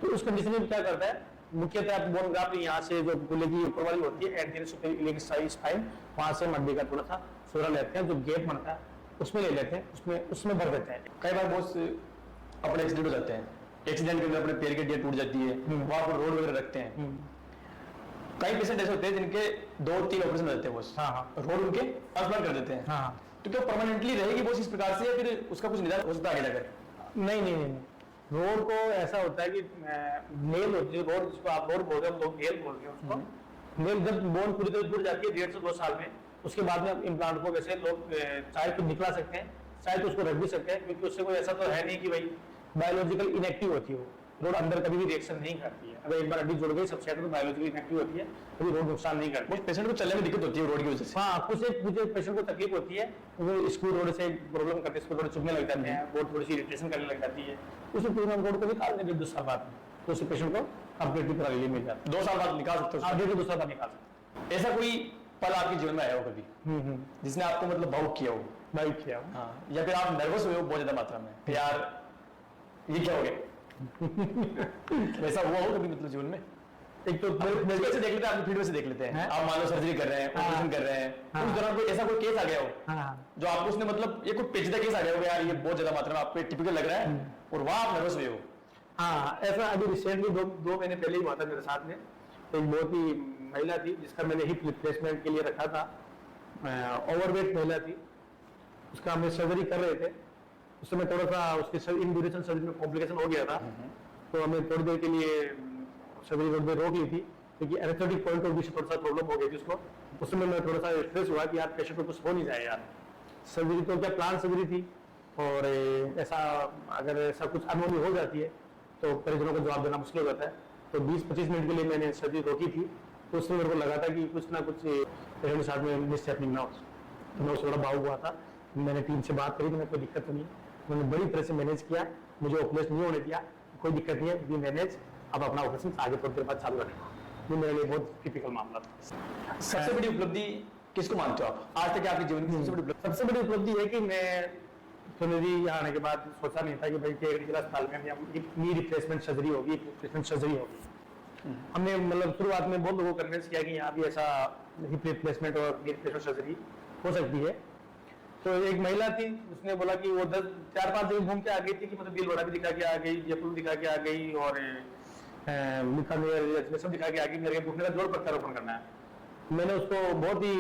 तो उस कंडीशन में क्या करता है, मुख्यतः आप बोन ग्राफ्ट यहाँ से जो गुले की ऊपर वाली होती है एंटीरियर सुपीरियर स्पाइन, वहां से हड्डी का थोड़ा सा चूरा लेते हैं, जो गेप बनता है उसमें ले लेते हैं, उसमें भर देते हैं। कई बार बहुत से अपने एक्सीडेंट हो जाते हैं, एक्सीडेंट के अंदर अपने पैर की हड्डियां टूट जाती है, वहां पर रोड वगैरह रखते हैं। कई पेशेंट ऐसे होते हैं जिनके 2-3 ऑपरेशन रहते हैं, वो रोड उनके ट्रांसप्लांट कर देते हैं। तो क्या परमानेंटली रहेगी वो इस प्रकार से, या फिर उसका कुछ निदान हो सकता है आगे जाकर? नहीं, रोड को ऐसा होता है कि नेल होती है, रोड जिसको आप रोड बोलते हैं, लोग नेल बोलते हैं उसको। नेल जब बोन पूरी तरह जुड़ जाती है 1.5 से 2 साल में, उसके बाद में इम्प्लांट को वैसे लोग चाहे तो निकला सकते हैं, चाहे तो उसको रख भी सकते हैं, क्योंकि उससे कोई ऐसा तो है नहीं कि भाई बायोलॉजिकल इनएक्टिव होती है, रोड अंदर कभी भी रिएक्शन नहीं करती है। अगर एक बार हड्डी जुड़ गई सब सेट तो बायोलॉजिकल इनएक्टिव होती है, कभी रोड नुकसान नहीं करती। पेशेंट को चलने में दिक्कत होती है रोड की वजह से? हाँ, कुछ पेशेंट को तकलीफ होती है, वो स्क्रू रोड से प्रॉब्लम करते हैं, स्क्रू रोड चुभने लग जाते हैं, रोड थोड़ी सी इरिटेशन करने लग जाती है, उसे पूरे हम रोड को निकाल देंगे 2 साल बाद में, तो उस पेशेंट को अपडेट भी करा मिल जाता है। 2 साल बाद निकाल सकते हो? हाँ, 1.5 से 2 साल बाद निकाल सकते। ऐसा कोई पल आपके जीवन में आया हो कभी जिसने आपको मतलब भावुक किया हो? भावुक किया हो, हाँ, या फिर आप नर्वस हुए हो बहुत ज्यादा मात्रा में, यार ये क्या हो गया? वैसा हुआ हो कभी मतलब जीवन में? एक तो नजर से देख लेते हैं, आपकी फील्ड में से देख लेते हैं, आप मान लो सर्जरी कर रहे हैं, ऑपरेशन कर रहे हैं, उस दौरान कोई ऐसा कोई केस आ गया हो जो आपको उसने मतलब ये कोई पेचीदा केस आ गया हो, यार ये बहुत ज्यादा मात्रा में आपको टिपिकल लग रहा है और वहां आप नर्वस हुए हो? हाँ, ऐसा अभी रिसेंटली 2 महीने पहले ही हुआ था मेरे साथ में। एक बहुत ही महिला थी जिसका मैंने हिप रिप्लेसमेंट के लिए रखा था, ओवरवेट महिला थी, उसका हम सर्जरी कर रहे थे, उस समय थोड़ा सा उसके इन ड्यूरेशन सर्जरी में कॉम्प्लिकेशन हो गया था, तो हमें थोड़ी देर के लिए सर्जरी रोड में रोक ली थी, क्योंकि एनेस्थेटिक पॉइंट ऑफ व्यू से थोड़ा सा प्रॉब्लम हो गई थी उसको। उस समय मैं थोड़ा सा स्ट्रेस हुआ कि यार पेशेंट को कुछ हो नहीं जाए यार, सर्जरी तो क्या प्लान सर्जरी थी, और ऐसा अगर ऐसा कुछ अनहोनी हो जाती है तो परिजनों को जवाब देना मुश्किल हो जाता है। तो 20-25 मिनट के लिए मैंने सर्जरी रोकी थी, तो उसमें मेरे को लगा था कि कुछ ना कुछ पेशेंट के साथ में मिसहैपनिंग ना हो, तो मैं उससे थोड़ा भावुक हुआ था। मैंने टीम से बात करी कि मैं कोई दिक्कत तो नहीं है, मैंने बड़ी तरह से मैनेज किया, मुझे ऑपरेशन नहीं होने दिया, कोई दिक्कत नहीं है, वी मैनेज, अब अपना ऑपरेशन आगे थोड़ी देर बाद चालू रखें। ये मेरे लिए बहुत टिपिकल मामला था। सबसे बड़ी उपलब्धि किसको मानते हो आप आज तक आपके जीवन की? सबसे बड़ी उपलब्धि है कि मैं सुनिधि यहाँ आने के बाद सोचा नहीं था कि भाई के जिला अस्पताल में नी रिप्लेसमेंट सर्जरी होगी, रिप्लेसमेंट सर्जरी होगी। हमने मतलब शुरुआत में बहुत लोगों को कन्विंस किया कि यहाँ भी ऐसा हिप रिप्लेसमेंट और नी रिप्लेसमेंट सर्जरी हो सकती है। तो एक महिला थी, उसने बोला कि वो 4-5 जगह घूम के आ गई थी, कि मतलब भीलवाड़ा भी दिखा के आ गई, जयपुर दिखा के आ गई, और बीकानेर सब दिखा के आ गई, मेरे घुटने का जोड़ प्रत्यारोपण करना है। मैंने उसको बहुत ही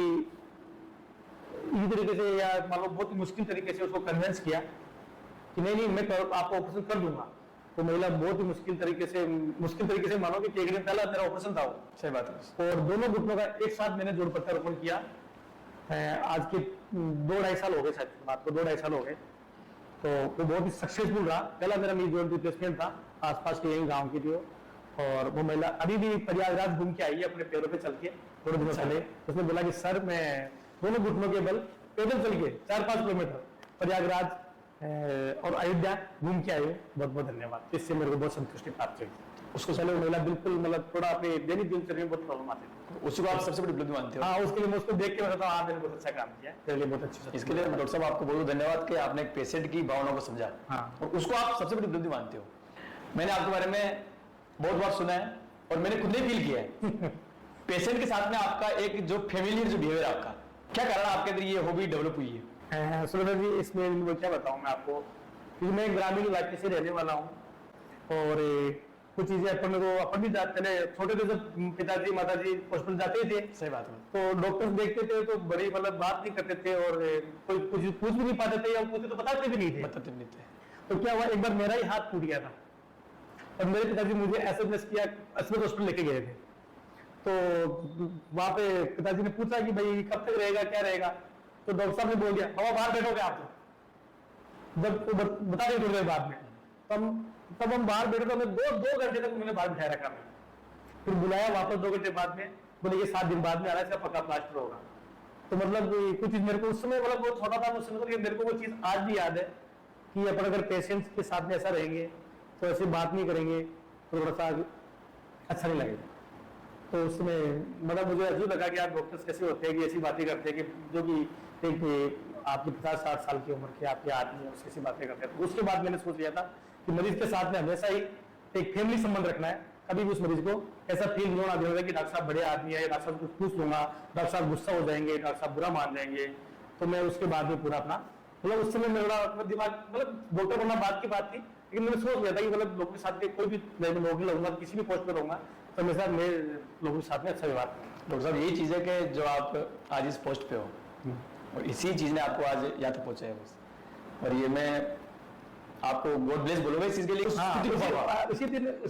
इसी तरीके से या मतलब बहुत मुश्किल तरीके से उसको कन्विंस किया कि नहीं मैं आपको ऑपरेशन कर दूंगा। तो महिला बहुत ही मुश्किल तरीके से मानो कि 1 दिन पहले मेरा ऑपरेशन था वो। सही बात है। और दोनों घुटनों का एक साथ मैंने जोड़ प्रत्यारोपण किया। आज के 2-2.5 साल हो गए, शायद बात को 2-2.5 साल हो गए। तो वो बहुत ही सक्सेसफुल रहा। पहला मेरा नी जोड़ रिप्लेसमेंट था, आसपास के यही गाँव की थी वो। और वो महिला अभी भी प्रयागराज घूम के आई है अपने पैरों पे चल के थोड़े दिनों पहले। उसने बोला कि सर मैं दोनों घुटनों के बल पैदल चल के 4-5 किलोमीटर प्रयागराज और अयोध्या घूम के आए। बहुत बहुत धन्यवाद, इससे मेरे को बहुत संतुष्टि प्राप्त हुई। उसको पहले महिला बिल्कुल मतलब थोड़ा अपने दैनिक दिनचर्या में बहुत प्रॉब्लम आती थी, उसी को आप सबसे बड़ी उपलब्धि मानते हो? हाँ, उसके लिए मैं उसको देख के मैं कहता हूँ हाँ मैंने बहुत अच्छा काम किया, तेरे लिए बहुत अच्छी। इसके लिए डॉक्टर साहब आपको बहुत धन्यवाद कि आपने एक पेशेंट की भावनाओं को समझा, और उसको आप सबसे बड़ी उपलब्धि मानते हो। मैंने आपके बारे में बहुत बार सुना है और मैंने खुद ने फील किया है। पेशेंट के साथ में आपका एक जो फैमिलियर जो बिहेवियर आपका, क्या कारण आपके अंदर ये हॉबी डेवलप हुई है? सुरेंद्र जी, इसमें मैं क्या बताऊं मैं आपको, क्योंकि मैं ग्रामीण इलाके से रहने वाला हूं और कुछ चीजें अपन भी जाते थे छोटे थे, जब पिताजी माताजी हॉस्पिटल जाते ही थे, सही बात है। तो डॉक्टर्स देखते थे तो बड़ी मतलब बात नहीं करते थे, और कोई कुछ पूछ भी नहीं पाते थे, या पूछते तो बताते भी नहीं थे। बताते नहीं थे। तो क्या हुआ, एक बार मेरा ही हाथ टूट गया था और मेरे पिताजी मुझे एसएमएस किया, अस्पताल हॉस्पिटल लेके गए थे। तो वहां पे पिताजी ने पूछा कि भाई कब तक रहेगा, क्या रहेगा। तो डॉक्टर साहब ने बोल दिया, बाबा बाहर बैठोगे आप। तो जब वो बता दें थोड़ी देर बाद में, तब हम बाहर बैठे, तो हमें दो घंटे तक उन्होंने बाहर बिठाया रखा। फिर बुलाया वापस 2 घंटे बाद में, बोले ये 7 दिन बाद में आ रहा है, इसका पक्का प्लास्टर होगा। तो मतलब कुछ चीज मेरे को उस समय, मतलब बहुत छोटा था उस समय, मेरे को वो चीज आज भी याद है कि अपन अगर पेशेंट्स के साथ में ऐसा रहेंगे, तो ऐसी बात नहीं करेंगे, तो थोड़ा सा अच्छा नहीं लगेगा। तो उसमें मतलब मुझे अजीब लगा कि यार डॉक्टर्स कैसे होते हैं कि ऐसी बातें करते हैं कि जो कि एक आपकी 50-60 साल की उम्र के आपके आदमी है, उसकी ऐसी बातें करते हैं। तो उसके बाद मैंने सोच लिया था कि मरीज के साथ में हमेशा ही एक फैमिली संबंध रखना है। कभी भी उस मरीज को ऐसा फील नहीं होना देना कि डॉक्टर साहब बड़े आदमी है, डॉक्टर साहब कुछ पूछ लूंगा, डॉक्टर साहब गुस्सा हो जाएंगे, डॉक्टर साहब बुरा मान जाएंगे। तो मैं उसके बाद में पूरा अपना मतलब उस समय मेरा दिमाग, मतलब डॉक्टर बनना बात की बात थी, लेकिन मैंने सोच लिया था कि मतलब लोगों के साथ में कोई भी नौकरी लगूंगा, किसी भी पोस्ट पर रहूंगा, तो हमेशा मैं लोगों के साथ में अच्छा व्यवहार करूंगा। डॉक्टर साहब यही चीज है कि जो आप आज इस पोस्ट पे हो, और इसी चीज ने आपको आज यहाँ तक पहुंचाया बस। और ये मैं आपको गॉड ब्लेस बोलूंगा इस चीज के लिए। हाँ, उसी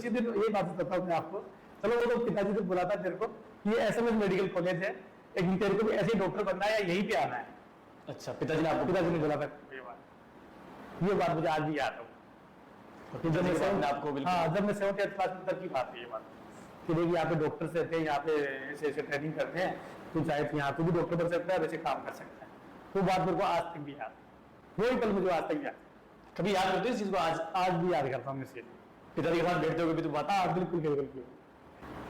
दिन ये बात बताता हूँ मैं आपको। चलो वो तो पिताजी ने बोला था तेरे को ये एसएमएस मेडिकल कॉलेज है, लेकिन तेरे को भी ऐसे डॉक्टर बनना है या यहीं पे आना है। अच्छा, पिताजी ने बोला था ये बात मुझे आज भी याद है। जब मैं 7th क्लास में तक की बात है ये बात, कि देखिए यहाँ पे डॉक्टर्स रहते हैं, यहाँ पे ऐसे ऐसे ट्रेनिंग करते हैं, तू चाहे तो यहाँ पे भी डॉक्टर बन सकता है, वैसे काम कर सकता है। वो बात मेरे को आज तक भी याद, वही पल मुझे आज तक याद। कभी याद करते हो इस चीज को? आज भी याद करता हूँ मैं इसे। पिताजी के साथ बैठते हो कभी तो बात? बिल्कुल बिल्कुल।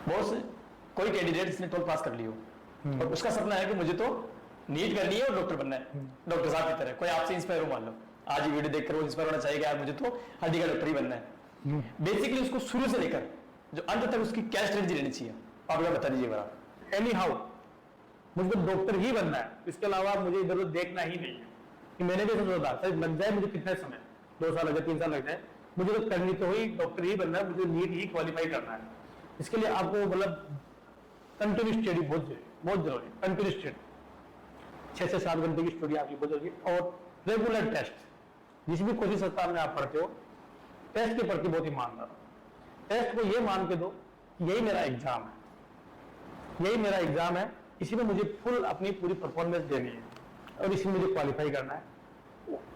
बहुत कोई कैंडिडेट जिसने 12th पास कर ली हो और उसका सपना है कि मुझे तो नीट करनी है और डॉक्टर बनना है, डॉक्टर साहब की तरह। कोई आपसे इंस्पायर हो, मान लो आज ये वीडियो देखकर वो इंस्पायर होना चाहिए कि यार मुझे तो हड्डी का डॉक्टर ही बनना है। बेसिकली उसको शुरू से लेकर जो अंत तक उसकी क्या स्ट्रेटजी रहनी चाहिए, आप लोग बता दीजिए बड़ा। एनी हाउ मुझे डॉक्टर ही बनना है, इसके अलावा मुझे इधर उधर देखना ही नहीं है। कि मैंने भी सोचा था सर लग जाए मुझे कितने समय, 2 साल लग जाए, 3 साल लग जाए, मुझे तो करनी तो ही डॉक्टर ही बनना है, मुझे नीट ही क्वालिफाई करना है। इसके लिए आपको मतलब कंटिन्यू स्टडी बहुत जरूरी, कंटिन्यू स्टडी 6 से 7 घंटे की स्टडी आपकी बहुत जरूरी, और रेगुलर टेस्ट। जिस भी कोचिंग संस्थान में आप पढ़ते हो, टेस्ट के प्रति बहुत ईमानदार हो। टेस्ट को ये मान के दो यही मेरा एग्जाम है, यही मेरा एग्जाम है, इसी में मुझे फुल अपनी पूरी परफॉर्मेंस देनी है और इसी में मुझे क्वालिफाई करना है।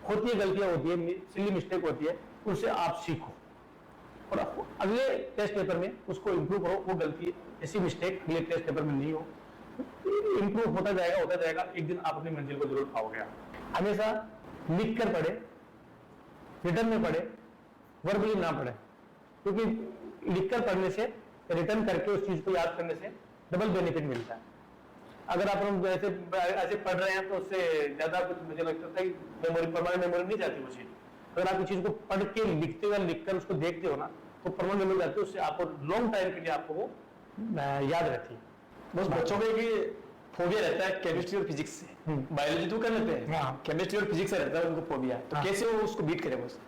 होती है गलतियां, होती है सिली मिस्टेक होती है, उससे आप सीखो और अगले टेस्ट पेपर में उसको इंप्रूव करो। वो गलती, ऐसी मिस्टेक अगले टेस्ट पेपर में नहीं हो, इंप्रूव होता जाएगा, एक दिन आप अपनी मंजिल को जरूर पाओगे। हमेशा लिख कर पढ़े, रिटर्न में पढ़े, वर्बली ना पढ़े, क्योंकि लिखकर पढ़ने से, रिटर्न करके उस चीज को याद करने से डबल बेनिफिट मिलता है। अगर आप ऐसे पढ़ रहे हैं तो उससे ज्यादा कुछ मुझे लगता है मेमोरी, परमानेंट मेमोरी नहीं जाती वो चीज। अगर आप चीज को पढ़ के लिखते हो, लिखकर उसको देखते हो ना, तो परमानेंट मेमोरी जाती है, उससे आपको लॉन्ग टाइम के लिए आपको वो याद रहती है। बस बच्चों में भी फोबिया रहता है केमिस्ट्री और फिजिक्स से, बायोलॉजी तो कर लेते हैं, केमिस्ट्री और फिजिक्स से रहता है उनको फोबिया, तो कैसे वो उसको बीट करे? बस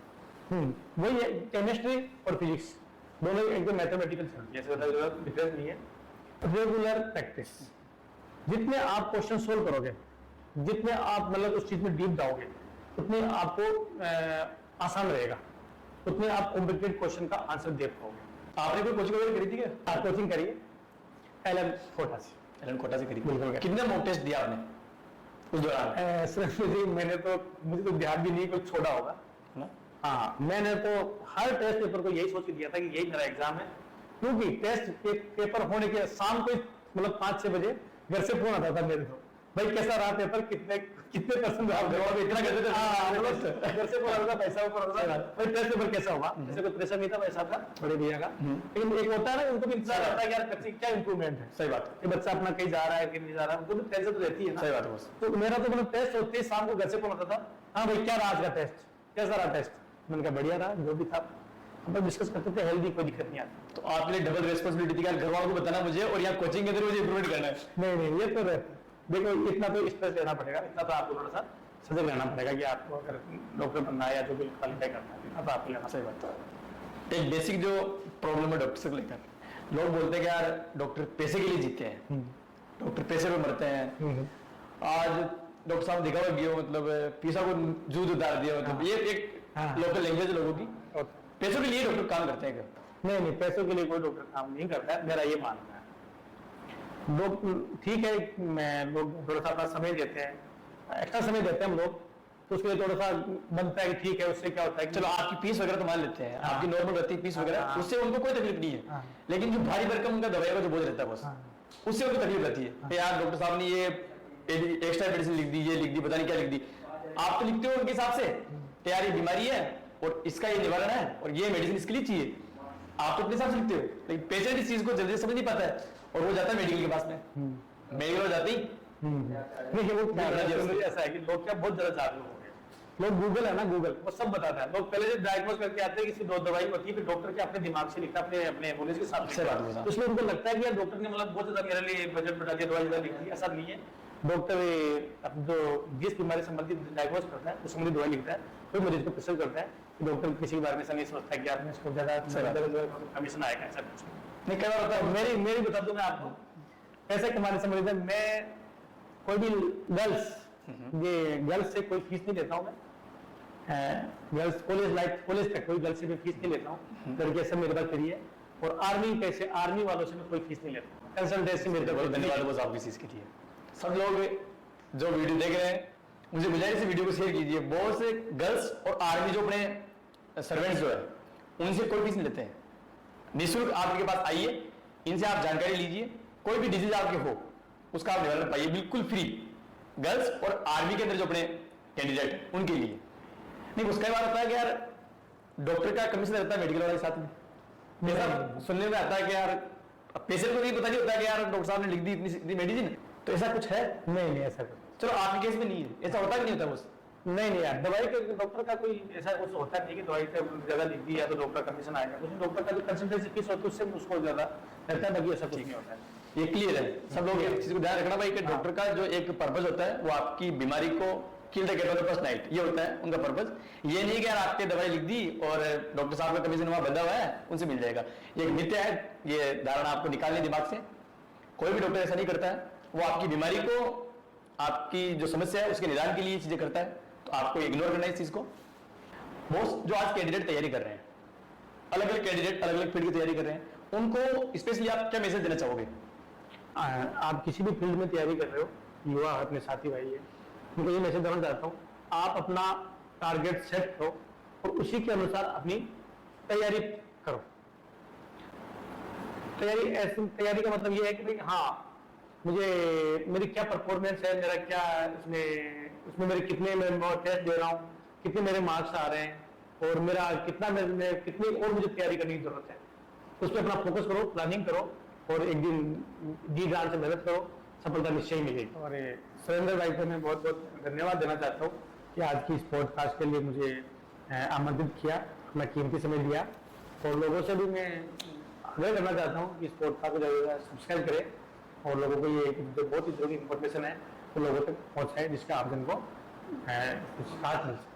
वही है, केमिस्ट्री और फिजिक्स दोनों एकदम मैथमेटिकल डिफरेंस नहीं है। रेगुलर प्रैक्टिस, जितने आप क्वेश्चन सोल्व करोगे, जितने आप मतलब उस चीज में डीप जाओगे, उतने आपको आसान रहेगा, उतने आप कॉम्प्लिकेटेड क्वेश्चन का आंसर दे पाओगे। आपने कोई कोचिंग वगैरह करी थी क्या? आप कोचिंग करिए, एलन कोटा से करी। कितने मॉक टेस्ट दिया आपने उस दौरान? मैंने तो, मुझे तो ध्यान भी नहीं, कुछ छोड़ा होगा ना। हाँ, मैंने तो हर टेस्ट पेपर को यही सोच के दिया था कि यही मेरा एग्जाम है, क्योंकि टेस्ट पेपर होने के शाम को मतलब 5-6 बजे घर से फोन आता था मेरे को, भाई कैसा रहा पेपर, कितने %? आप इतना कहते थे घर से फोन आता था, पैसा भाई टेस्ट पेपर कैसा हुआ, ऐसे कोई प्रेशर नहीं था, वैसा था बड़े भैया का। लेकिन एक होता है ना, उनको भी इंतजार रहता है यार बच्चे क्या इंप्रूवमेंट है। सही बात है, बच्चा अपना कहीं जा रहा है कि नहीं जा रहा है, उनको भी टेंशन तो रहती है ना। सही बात है। तो मेरा तो मतलब टेस्ट होते ही शाम को घर से फोन आता था, हाँ भाई क्या रहा आज का टेस्ट, कैसा रहा टेस्ट? मैंने कहा बढ़िया रहा, जो भी था हम डिस्कस करते थे, हेल्दी, कोई दिक्कत नहीं आती। तो आपके लिए डबल रिस्पांसिबिलिटी थी, घर वालों को बताना मुझे और यहाँ कोचिंग के अंदर मुझे इंप्रूवमेंट करना है। नहीं, ये तो देखो इतना तो स्ट्रेस लेना पड़ेगा, इतना तो आपको थोड़ा सा सजग रहना पड़ेगा कि आपको अगर डॉक्टर बनना है या जो भी क्वालिफाई करना है, इतना तो आपको लेना। सही बात है। एक बेसिक जो प्रॉब्लम है डॉक्टर से लेकर, लोग बोलते हैं कि यार डॉक्टर पैसे के लिए जीते हैं, डॉक्टर पैसे पे मरते हैं। आज डॉक्टर साहब दिखा हुआ गया, मतलब पैसा को जूद उतार दिया, मतलब ये एक लोकल लैंग्वेज लोगों की। पैसों के लिए डॉक्टर काम करते हैं क्या? नहीं, पैसों के लिए कोई डॉक्टर काम नहीं करता है, मेरा ये मानना है। लोग ठीक है, मैं लोग थोड़ा सा अपना समय देते हैं, एक्स्ट्रा समय देते हैं हम लोग, तो उसके लिए थोड़ा सा बनता है कि ठीक है, उससे क्या होता है कि चलो आपकी फीस वगैरह तो मान लेते हैं, आपकी नॉर्मल रहती है फीस वगैरह, उससे उनको कोई तकलीफ नहीं है। लेकिन जो भारी भरकम उनका दवाई का जो बोझ रहता है बस, उससे उनको तकलीफ रहती है। यार डॉक्टर साहब ने ये एक्स्ट्रा मेडिसिन लिख दी, ये लिख दी, पता नहीं क्या लिख दी। आप तो लिखते हो उनके हिसाब से कि यार ये बीमारी है और इसका ये निवारण है और ये मेडिसिन इसके लिए चाहिए, आप तो अपने हिसाब से लिखते हो। लेकिन पेशेंट इस चीज को जल्दी समझ नहीं पाता है और वो जाता है मेडिकल के पास में, मेडिकल हो जाते ही नहीं, वो ऐसा है कि लोग क्या बहुत ज्यादा जागरूक हो गए। लोग गूगल है ना, गूगल वो सब बताता है। लोग पहले से डायग्नोज करके आते हैं कि इसकी दो दवाई होती है, फिर डॉक्टर के अपने दिमाग से लिखता है, अपने नॉलेज के साथ लिखता है। तो इसलिए उनको लगता है कि यार डॉक्टर ने मतलब बहुत ज्यादा मेरे लिए बजट बढ़ा दिया, दवाई ज्यादा लिख दी। ऐसा नहीं है। डॉक्टर जो जिस बीमारी संबंधित डायग्नोज करता है उस संबंधित दवाई लिखता है, कोई मरीज को प्रेशर करता है। डॉक्टर किसी के बारे में ऐसा नहीं सोचता कि आपने इसको ज्यादा कमीशन आएगा, ऐसा कुछ नहीं। कई बार होता है, मेरी बता दूं मैं आपको, पैसे कमाने से संबंधित मैं कोई भी गर्ल्स से कोई फीस नहीं लेता हूँ। मैं गर्ल्स कॉलेज तक कोई गर्ल्स से मैं फीस नहीं लेता हूँ, लड़के सब मेरे पास फ्री है। और आर्मी वालों से मैं कोई फीस नहीं लेता हूँ। कंसल्टेंसी मेरे बहुत धन्यवाद बस आपकी चीज के लिए। सब लोग जो वीडियो देख रहे हैं, मुझे गुजारिश है वीडियो को शेयर कीजिए। बहुत से गर्ल्स और आर्मी जो अपने सर्वेंट्स जो है उनसे कोई फीस नहीं लेते हैं, निःशुल्क आपके पास आइए, इनसे आप जानकारी लीजिए, कोई भी डिजीज आपके हो उसका आप निवारण पाइए बिल्कुल फ्री। गर्ल्स और आर्मी के अंदर जो अपने कैंडिडेट हैं उनके लिए नहीं। उसका बात होता है कि यार डॉक्टर का कमीशन रहता है मेडिकल वाले साथ में। ऐसा सुनने में आता है कि यार पेशेंट को नहीं पता नहीं होता कि यार डॉक्टर साहब ने लिख दी इतनी मेडिसिन, तो ऐसा कुछ है? नहीं, ऐसा कुछ। चलो आपके केस में नहीं है, ऐसा होता नहीं होता बस? नहीं यार, दवाई के डॉक्टर का कोई ऐसा कुछ होता नहीं कि दवाई का ज्यादा लिख दी या तो डॉक्टर कमीशन आएगा। उसमें डॉक्टर का जो कंसल्टेंसी फीस होती है उससे उसको ज्यादा रहता है, बाकी ऐसा कुछ नहीं होता है। ये क्लियर है, सब लोग एक चीज को ध्यान रखना भाई कि डॉक्टर का जो एक पर्पज होता है वो आपकी बीमारी को kill the cat first night, ये होता है उनका पर्पज। ये नहीं कि यार आपके दवाई लिख दी और डॉक्टर साहब का कमीशन वहां बंधा हुआ है उनसे मिल जाएगा, ये मिथ्या है। ये धारणा आपको निकालनी दिमाग से। कोई भी डॉक्टर ऐसा नहीं करता है, वो आपकी बीमारी को, आपकी जो समस्या है उसके निदान के लिए चीजें करता है, तो आपको इग्नोर करना है इस चीज को। बहुत जो आज कैंडिडेट तैयारी कर रहे हैं, अलग अलग कैंडिडेट अलग अलग फील्ड की तैयारी कर रहे हैं, उनको स्पेशली आप क्या मैसेज देना चाहोगे? आप किसी भी फील्ड में तैयारी कर रहे हो, युवा अपने साथी भाई है, उनको ये मैसेज देना चाहता हूँ, आप अपना टारगेट सेट करो और उसी के अनुसार अपनी तैयारी करो। तैयारी का मतलब ये है कि भाई हाँ, मुझे मेरी क्या परफॉर्मेंस है, मेरा क्या उसमें मेरे कितने मैं टेस्ट दे रहा हूँ, कितने मेरे मार्क्स आ रहे हैं और मेरा कितनी और मुझे तैयारी करने की जरूरत है। उस पर अपना फोकस करो, प्लानिंग करो और एक दिन जी जान से मेहनत करो, सफलता निश्चय मिलेगी। और सुरेंद्र भाई को मैं बहुत बहुत धन्यवाद देना चाहता हूँ कि आज की इस पॉडकास्ट के लिए मुझे आमंत्रित किया, अपना कीमती समय दिया। और लोगों से भी मैं आग्रह करना चाहता हूँ कि इस पॉडकास्ट को ज़्यादा सब्सक्राइब करें और लोगों को ये जो बहुत ही जरूरी इंफॉर्मेशन है वो लोगों तक पहुँचाएं, जिसका आप जन को साथ मिल सके।